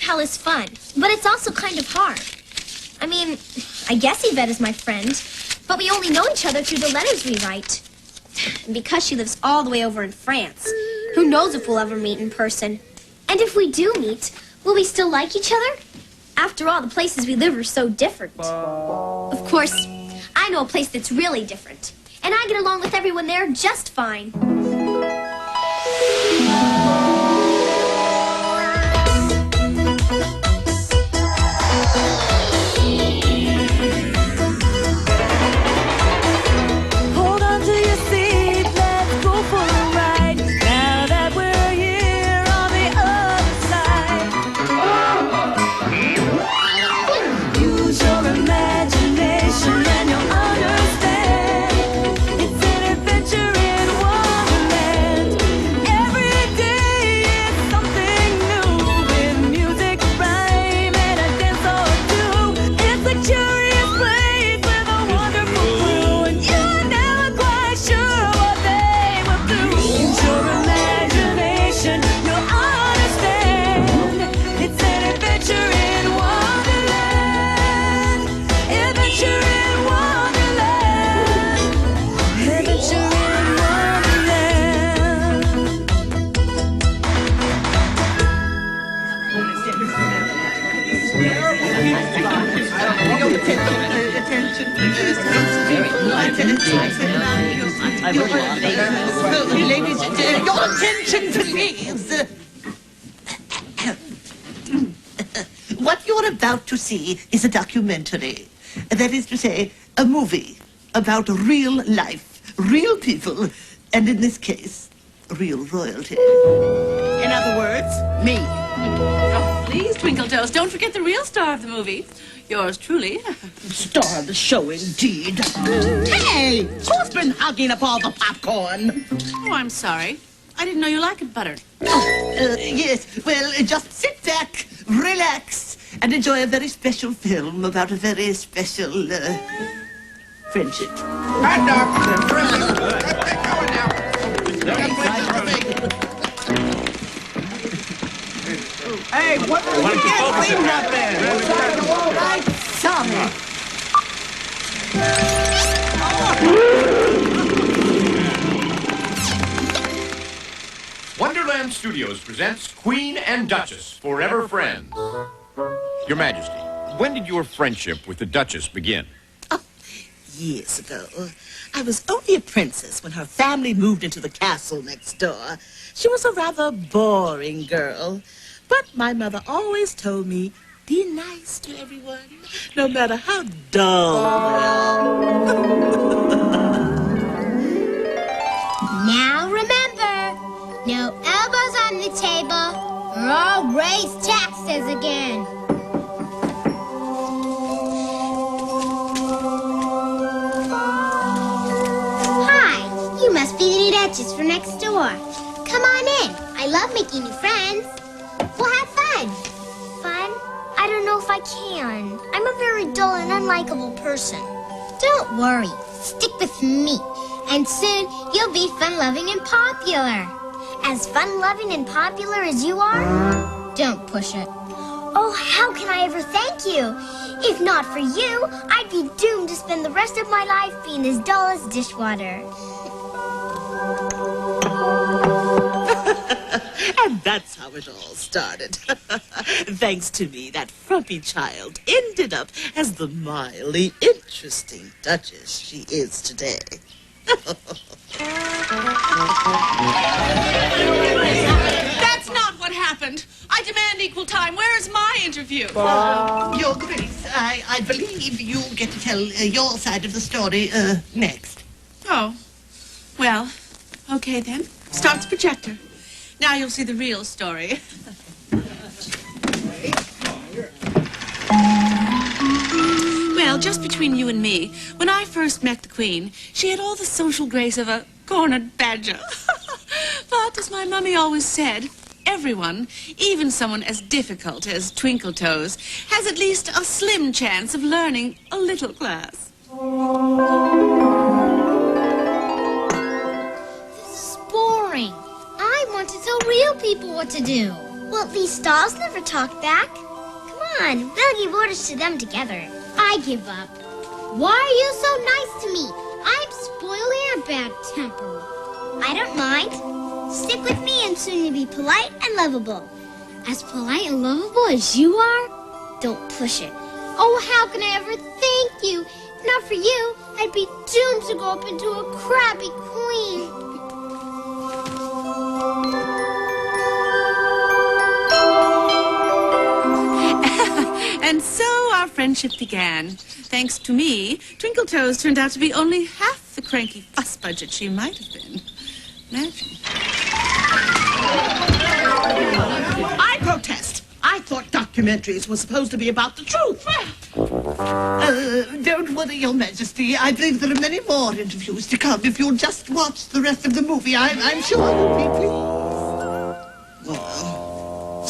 pal is fun, but it's also kind of hard. I mean, I guess Yvette is my friend, but we only know each other through the letters we write. And because she lives all the way over in France, who knows if we'll ever meet in person? And if we do meet, will we still like each other? After all, the places we live are so different. Of course, I know a place that's really different, and I get along with everyone there just fine. Ladies, your attention, please. What you're about to see is a documentary. That is to say, a movie about real life, real people, and in this case, real royalty. In other words, me. Oh, please, Twinkle Toes, don't forget the real star of the movie. Yours truly. Star of the show, indeed. Hey! Who's been hogging up all the popcorn? Oh, I'm sorry. I didn't know you liked it buttered. Yes, well, just sit back, relax, and enjoy a very special film about a very special, friendship. Hand up! Come on now. Hey, what are you getting up there? Right, sorry. Wonderland Studios presents Queen and Duchess, Forever Friends. Your Majesty, when did your friendship with the Duchess begin? Oh, years ago. I was only a princess when her family moved into the castle next door. She was a rather boring girl. But my mother always told me, be nice to everyone, no matter how dull they are. Now remember, no elbows on the table, or I'll raise taxes again. Hi, you must be the new Duchess from next door. Come on in. I love making new friends. We'll have fun. Fun? I don't know if I can. I'm a very dull and unlikable person. Don't worry. Stick with me. And soon you'll be fun-loving and popular. As fun-loving and popular as you are? Don't push it. Oh, how can I ever thank you? If not for you, I'd be doomed to spend the rest of my life being as dull as dishwater. And that's how it all started. Thanks to me, that frumpy child ended up as the mildly interesting Duchess she is today. That's not what happened. I demand equal time. Where is my interview? Your Grace, I believe you get to tell your side of the story next. Oh. Well, okay then. Start the projector. Now you'll see the real story. Well, just between you and me, when I first met the Queen, she had all the social grace of a cornered badger. But, as my mummy always said, everyone, even someone as difficult as Twinkle Toes, has at least a slim chance of learning a little class. This is boring. I want to tell real people what to do. Well, Well, these dolls never talk back. Come on, we'll give orders to them together. I give up. Why are you so nice to me? I'm spoiled and bad-tempered. I don't mind. Stick with me and soon you'll be polite and lovable. As polite and lovable as you are? Don't push it. Oh, how can I ever thank you? If not for you, I'd be doomed to grow up into a crabby queen. And so our friendship began. Thanks to me, Twinkle Toes turned out to be only half the cranky fuss budget she might have been. Imagine. I protest. I thought documentaries were supposed to be about the truth. Don't worry, Your Majesty. I believe there are many more interviews to come. If you'll just watch the rest of the movie, I'm sure you'll be pleased.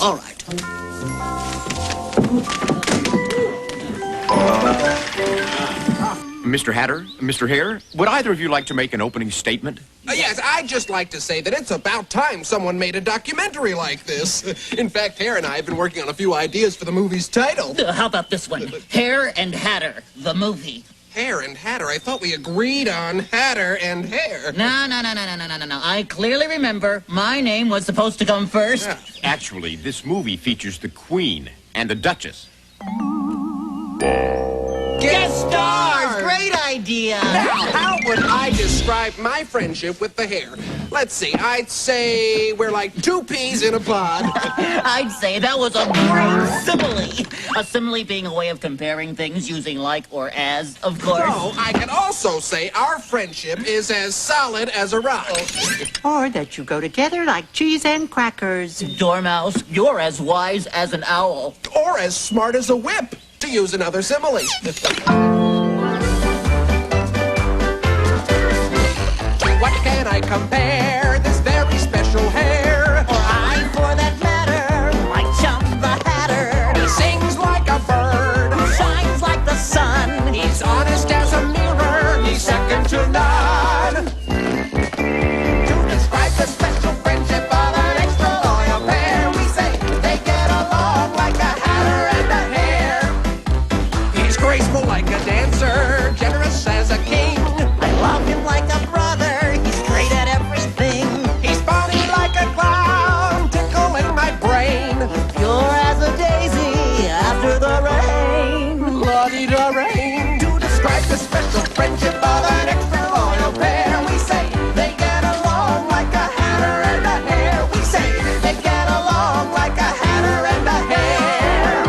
All right. Mr. Hatter, Mr. Hare, would either of you like to make an opening statement? Yes, I'd just like to say that it's about time someone made a documentary like this. In fact, Hare and I have been working on a few ideas for the movie's title. How about this one? Hare and Hatter, the movie. Hare and Hatter? I thought we agreed on Hatter and Hare. No. I clearly remember my name was supposed to come first. Yeah. Actually, this movie features the Queen and the Duchess. Guest stars! Great idea! Now, how would I describe my friendship with the Hare? Let's see, I'd say we're like two peas in a pod. I'd say that was a great simile. A simile being a way of comparing things using like or as, of course. So, I could also say our friendship is as solid as a rock. Or that you go together like cheese and crackers. Dormouse, you're as wise as an owl. Or as smart as a whip, to use another simile. What can I compare this very special Hare? Or I, for that matter, like Chum the Hatter. He sings like a bird, Shines like the sun. he's honest as a mirror, he's second to none. To describe the special friendship of an extra loyal pair, we say they get along like a hatter and a hare. He's graceful like a dancer, generous as a king. I love him like a brother. He's great at everything. He's funny like a clown, tickling my brain. Pure as a daisy after the rain. La-di-da-rain. To describe the special friendship of an extra loyal pair, we say they get along like a hatter and a hare. We say they get along like a hatter and a hare.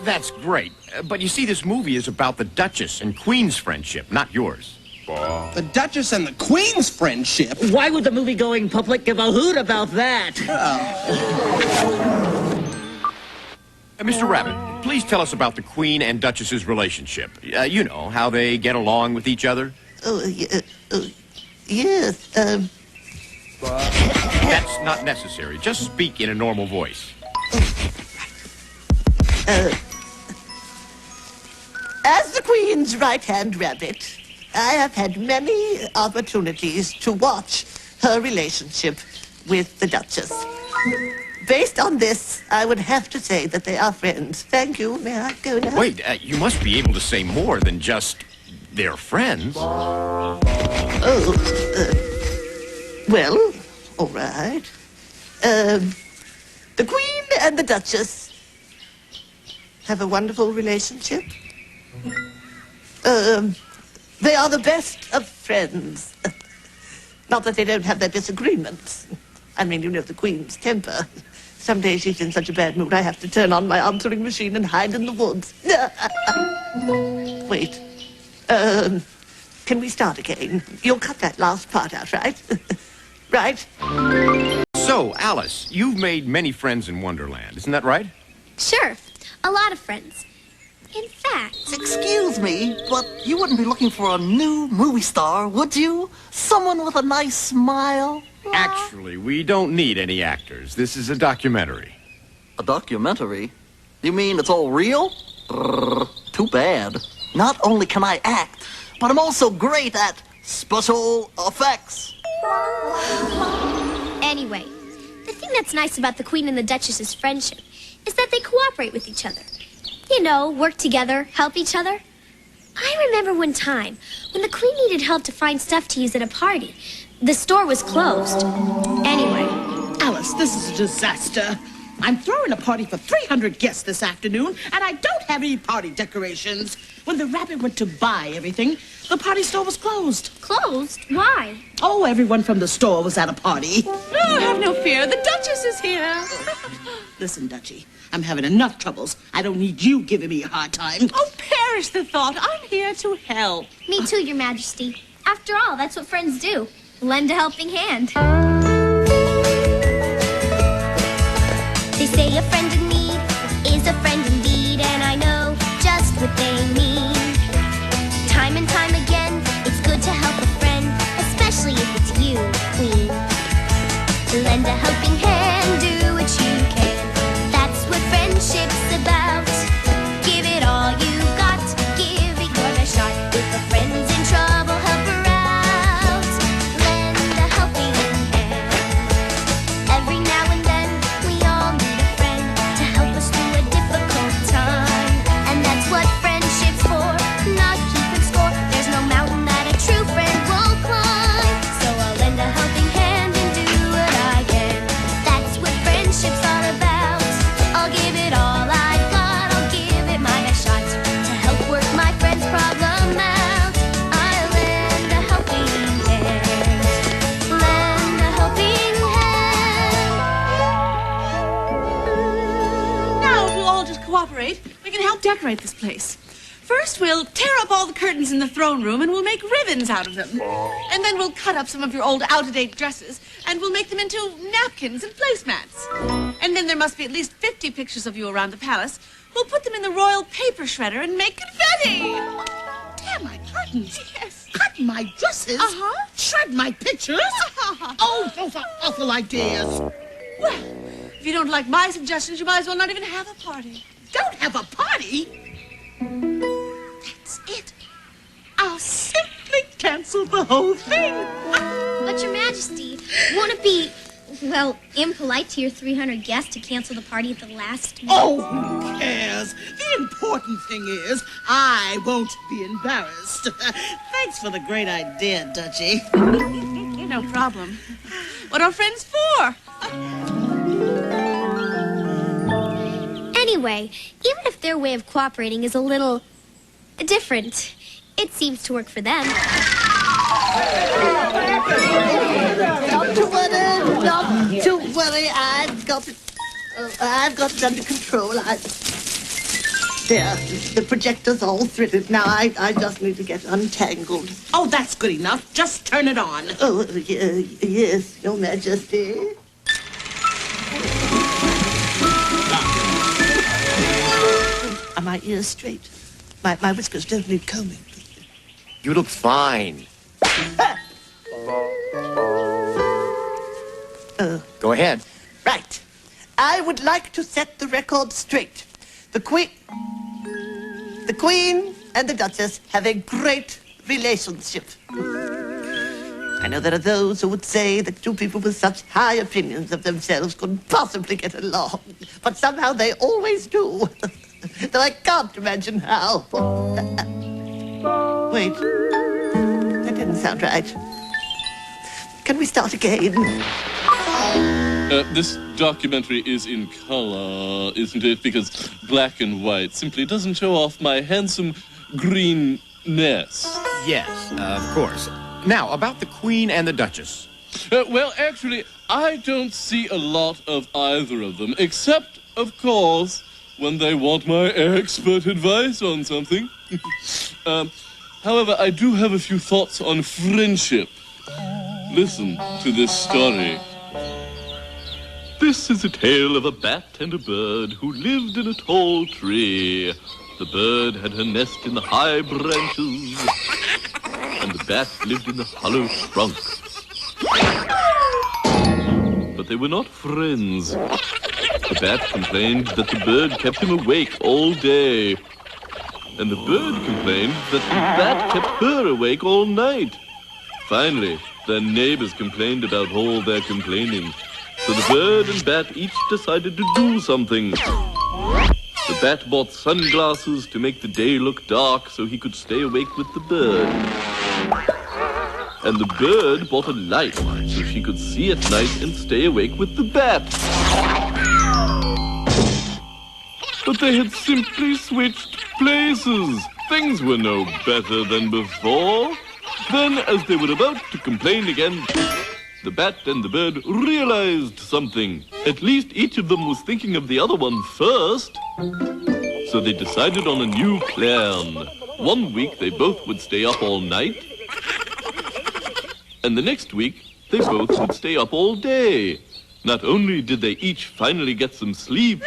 That's great. But you see, this movie is about the Duchess and Queen's friendship, not yours. The Duchess and the Queen's friendship. Why would the movie-going public give a hoot about that? Mr. Rabbit, please tell us about the Queen and Duchess's relationship. You know, how they get along with each other. Yes, That's not necessary. Just speak in a normal voice. as the Queen's right-hand rabbit, I have had many opportunities to watch her relationship with the Duchess. Based on this, I would have to say that they are friends. Thank you. May I go now? Wait, you must be able to say more than just they're friends. Well, all right. The Queen and the Duchess have a wonderful relationship. They are the best of friends. Not that they don't have their disagreements. I mean, you know the Queen's temper. Some days she's in such a bad mood I have to turn on my answering machine and hide in the woods. Wait. Can we start again? You'll cut that last part out, right? Right? So, Alice, you've made many friends in Wonderland, isn't that right? Sure, a lot of friends. In fact, Excuse me, but you wouldn't be looking for a new movie star, would you? Someone with a nice smile? Actually, we don't need any actors. This is a documentary. A documentary? You mean it's all real? Too bad. Not only can I act, but I'm also great at special effects. Anyway, the thing that's nice about the Queen and the Duchess's friendship is that they cooperate with each other. You know, work together, help each other. I remember one time when the Queen needed help to find stuff to use at a party. The store was closed. Anyway. Alice, this is a disaster. I'm throwing a party for 300 guests this afternoon, and I don't have any party decorations. When the rabbit went to buy everything, the party store was closed. Closed? Why? Oh, everyone from the store was at a party. Oh, have no fear. The Duchess is here. Listen, Dutchie, I'm having enough troubles. I don't need you giving me a hard time. Oh, perish the thought. I'm here to help. Me too, Your Majesty. After all, that's what friends do. Lend a helping hand. They say a friend in need is a friend indeed, and I know just what they mean. Time and time again, it's good to help a friend, especially if it's you, Queen. Lend a helping hand, do what you can. That's what friendship's about. Give it all you got, give it your best shot. If a friend's in trouble, help her out. Lend a helping hand. Every now and then, we all need a friend to help us through a difficult time. And that's what friendship's for, not keeping score. There's no mountain that a true friend won't climb. So I'll lend a helping hand and do what I can. That's what friendship's all about. I'll give it all I've got, I'll give it my best shot to help work my friend's problem out. I'll lend a helping hand. Lend a helping hand. Now, if we'll all just cooperate, we can help decorate this place. First, we'll tear up all the curtains in the throne room and we'll make ribbons out of them. And then we'll cut up some of your old out-of-date dresses and we'll make them into napkins and placemats. And then there must be at least 50 pictures of you around the palace. We'll put them in the royal paper shredder and make confetti. Tear my curtains. Yes. Cut my dresses. Uh-huh. Shred my pictures. Oh, those are awful ideas. Well, if you don't like my suggestions, you might as well not even have a party. Don't have a party? That's it. I'll simply cancel the whole thing. But Your Majesty, won't it be, well, impolite to your 300 guests to cancel the party at the last minute? Oh, who cares? The important thing is I won't be embarrassed. Thanks for the great idea, Dutchie. No problem. What are friends for? Anyway, even if their way of cooperating is a little different, it seems to work for them. Not to worry, not to worry. I've got it under control. There, the projector's all threaded now. I just need to get untangled. Oh, that's good enough. Just turn it on. Oh, yes, Your Majesty. Are my ears straight? My whiskers don't need combing. You look fine. Go ahead. Right. I would like to set the record straight. The Queen and the Duchess have a great relationship. I know there are those who would say that two people with such high opinions of themselves couldn't possibly get along, but somehow they always do. Though I can't imagine how. Wait. That didn't sound right. Can we start again? This documentary is in color, isn't it? Because black and white simply doesn't show off my handsome greenness. Yes, of course. Now, about the Queen and the Duchess. Well, actually, I don't see a lot of either of them, except, of course, when they want my expert advice on something. However, I do have a few thoughts on friendship. Listen to this story. This is a tale of a bat and a bird who lived in a tall tree. The bird had her nest in the high branches, and the bat lived in the hollow trunk. But they were not friends. The bat complained that the bird kept him awake all day. And the bird complained that the bat kept her awake all night. Finally, their neighbors complained about all their complaining. So the bird and bat each decided to do something. The bat bought sunglasses to make the day look dark so he could stay awake with the bird. And the bird bought a light so she could see at night and stay awake with the bat. But they had simply switched places. Things were no better than before. Then, as they were about to complain again, the bat and the bird realized something. At least each of them was thinking of the other one first. So they decided on a new plan. One week they both would stay up all night. And the next week they both would stay up all day. Not only did they each finally get some sleep,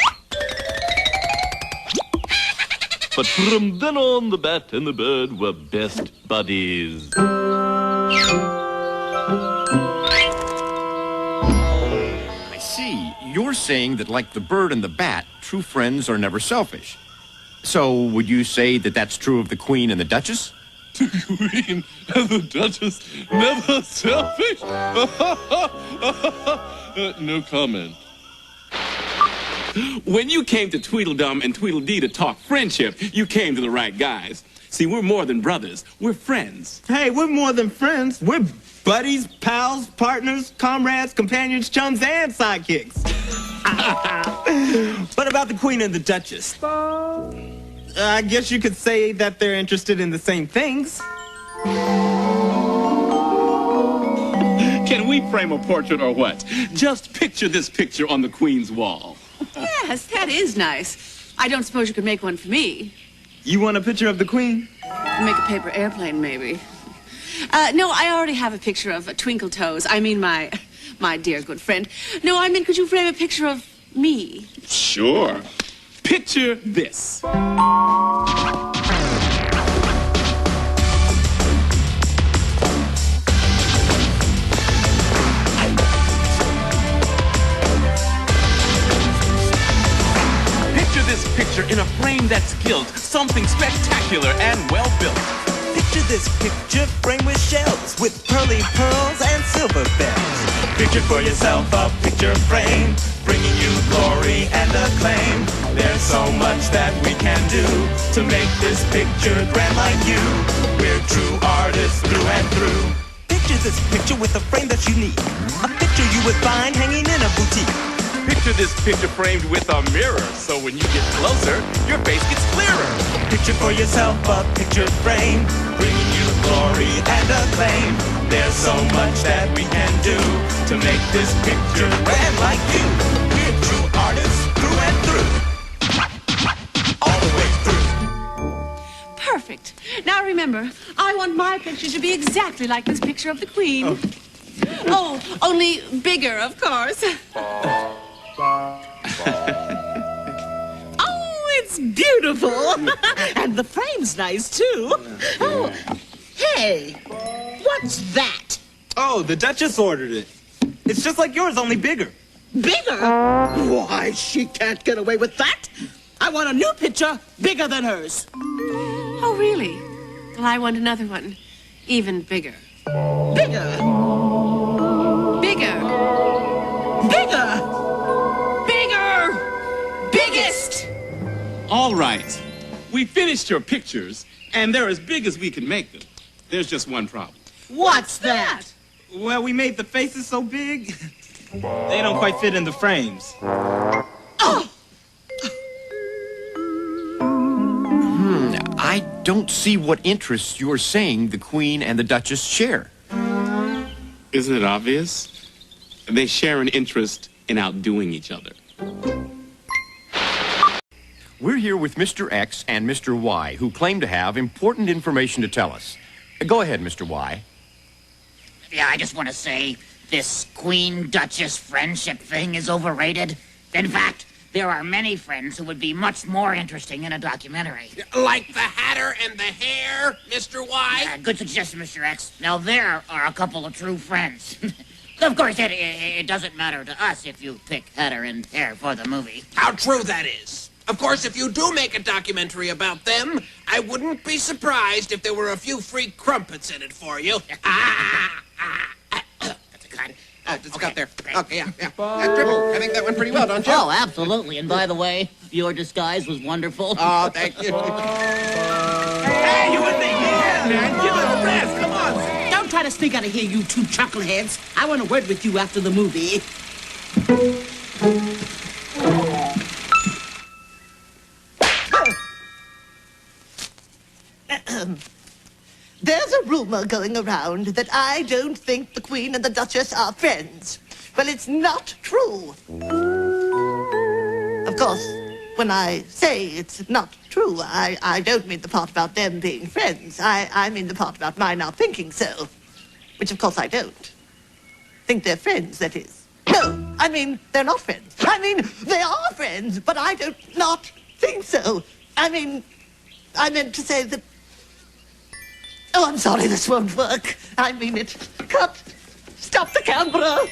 but from then on the bat and the bird were best buddies. I see. You're saying that like the bird and the bat, true friends are never selfish. So would you say that that's true of the Queen and the Duchess? The Queen and the Duchess, never selfish? No comment. When you came to Tweedledum and Tweedledee to talk friendship, you came to the right guys. See, we're more than brothers. We're friends. Hey, we're more than friends. We're buddies, pals, partners, comrades, companions, chums, and sidekicks. What about the Queen and the Duchess? I guess you could say that they're interested in the same things. Can we frame a portrait or what? Just picture this picture on the Queen's wall. Yes, that is nice. I don't suppose you could make one for me. You want a picture of the Queen? Make a paper airplane, maybe. No, I already have a picture of Twinkle Toes. I mean, my dear good friend. No, I mean, could you frame a picture of me? Sure. Picture this. Picture this picture in a frame that's gilt, something spectacular and well built. Picture this picture framed with shells, with pearly pearls and silver bells. Picture for yourself a picture frame, bringing you glory and acclaim. There's so much that we can do to make this picture grand like you. We're true artists through and through. Picture this picture with a frame that's unique, a picture you would find hanging in a boutique. Picture this picture framed with a mirror, so when you get closer, your face gets clearer. Picture for yourself a picture frame, bringing you glory and acclaim. There's so much that we can do to make this picture grand like you. We're true artists through and through. All the way through. Perfect. Now remember, I want my picture to be exactly like this picture of the Queen. Oh, only bigger, of course. Oh, it's beautiful. And the frame's nice, too. Oh, hey, what's that? Oh, the Duchess ordered it. It's just like yours, only bigger. Bigger? Why, she can't get away with that. I want a new picture bigger than hers. Oh, really? Well, I want another one, even bigger. Bigger? Bigger. Bigger? Bigger! Biggest! All right. We finished your pictures, and they're as big as we can make them. There's just one problem. What's that? Well, we made the faces so big, they don't quite fit in the frames. Oh! I don't see what interests you're saying the Queen and the Duchess share. Isn't it obvious? They share an interest in outdoing each other. We're here with Mr. X and Mr. Y, who claim to have important information to tell us. Go ahead, Mr. Y. Yeah, I just want to say this Queen-Duchess friendship thing is overrated. In fact, there are many friends who would be much more interesting in a documentary. Like the Hatter and the Hare, Mr. Y? Good suggestion, Mr. X. Now, there are a couple of true friends. Of course, it doesn't matter to us if you pick Hatter and Hare for the movie. How true that is. Of course, if you do make a documentary about them, I wouldn't be surprised if there were a few free crumpets in it for you. That's a cut. Just got there. Okay, yeah. Dribble, I think that went pretty well, don't you? Oh, absolutely. And by the way, your disguise was wonderful. Oh, thank you. Hey, you in the ear, man. Give it a rest. Come on. Don't try to sneak out of here, you two chuckleheads. I want a word with you after the movie. There's a rumor going around that I don't think the Queen and the Duchess are friends. Well, it's not true. Of course, when I say it's not true, I don't mean the part about them being friends. I mean the part about my not thinking so. Which, of course, I don't. Think they're friends, that is. No, I mean, they're not friends. I mean, they are friends, but I don't not think so. I mean, I meant to say that... Oh, I'm sorry, this won't work. I mean it. Cut. Stop the camera.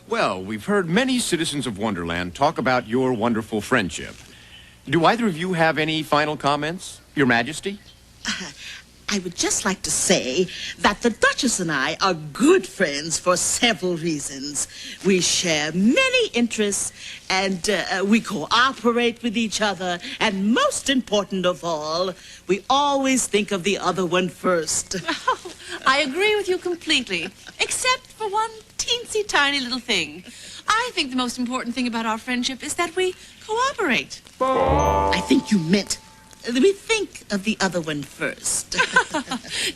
Well, we've heard many citizens of Wonderland talk about your wonderful friendship. Do either of you have any final comments, Your Majesty? I would just like to say that the Duchess and I are good friends for several reasons. We share many interests, and we cooperate with each other, and most important of all, we always think of the other one first. Oh, I agree with you completely, except for one teensy tiny little thing. I think the most important thing about our friendship is that we cooperate. I think you meant we think of the other one first.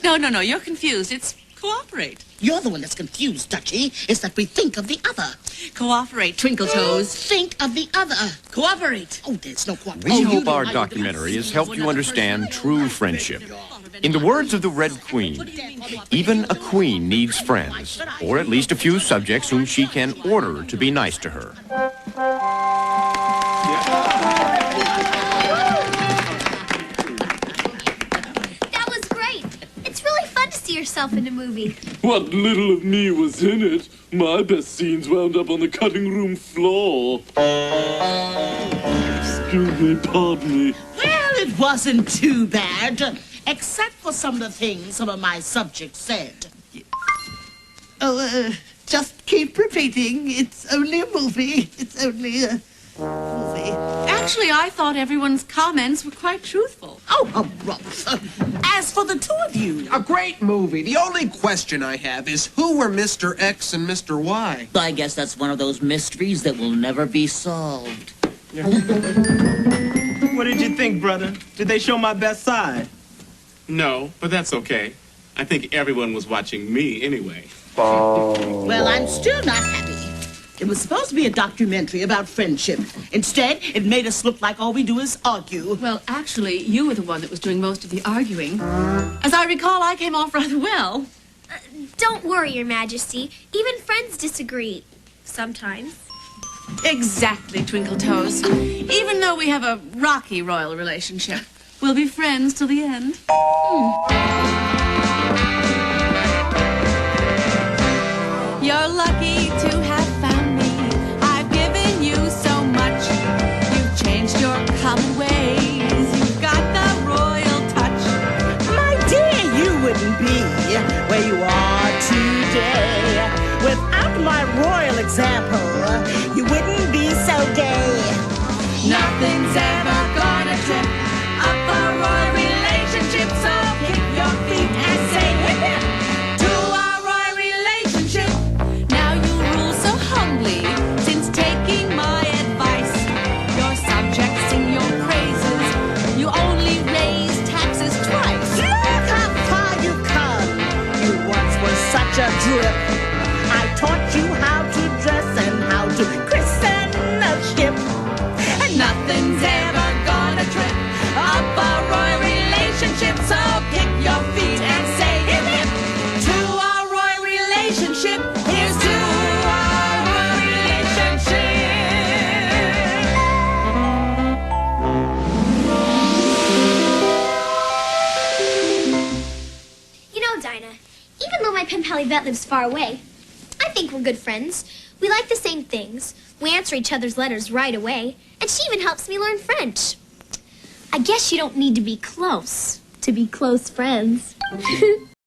No, you're confused. It's cooperate. You're the one that's confused, Dutchie. It's that we think of the other. Cooperate, Twinkle Toes. Think of the other. Cooperate. Oh, there's no cooperation. We hope our documentary has helped you understand true friendship. In the words of the Red Queen, even a queen needs friends, or at least a few subjects whom she can order to be nice to her. Yourself in a movie. What little of me was in it, my best scenes wound up on the cutting room floor. Excuse me, pardon me. Well, it wasn't too bad, except for some of the things some of my subjects said. Oh, just keep repeating. It's only a movie. It's only a movie. Actually, I thought everyone's comments were quite truthful. Oh, Rolf. As for the two of you... A great movie. The only question I have is who were Mr. X and Mr. Y? I guess that's one of those mysteries that will never be solved. What did you think, brother? Did they show my best side? No, but that's okay. I think everyone was watching me anyway. Well, I'm still not happy. It was supposed to be a documentary about friendship. Instead, it made us look like all we do is argue. Well, actually, you were the one that was doing most of the arguing. As I recall, I came off rather well. Don't worry, Your Majesty. Even friends disagree. Sometimes. Exactly, Twinkle Toes. Even though we have a rocky royal relationship, we'll be friends till the end. You're lucky to have found me. I've given you so much. You've changed your common ways. You've got the royal touch. My dear, you wouldn't be where you are today. Without my royal example, you wouldn't be so gay. Nothing's ever gonna trip up a royal relationship, so kick your feet and say hip hip to our royal relationship. Now you rule so humbly, since taking my advice. Your subjects sing your praises, you only raise taxes twice. Look how far you've come. You once were such a drip. I taught you how to dress and how to christen a ship. And nothing's ever gonna trip up a royal relationship, so kick your feet and say hip hip to our royal relationship. Here's to our royal relationship. You know, Dinah, even though my pen pal Yvette lives far away, I think we're good friends. We like the same things. We answer each other's letters right away. And she even helps me learn French. I guess you don't need to be close to be close friends.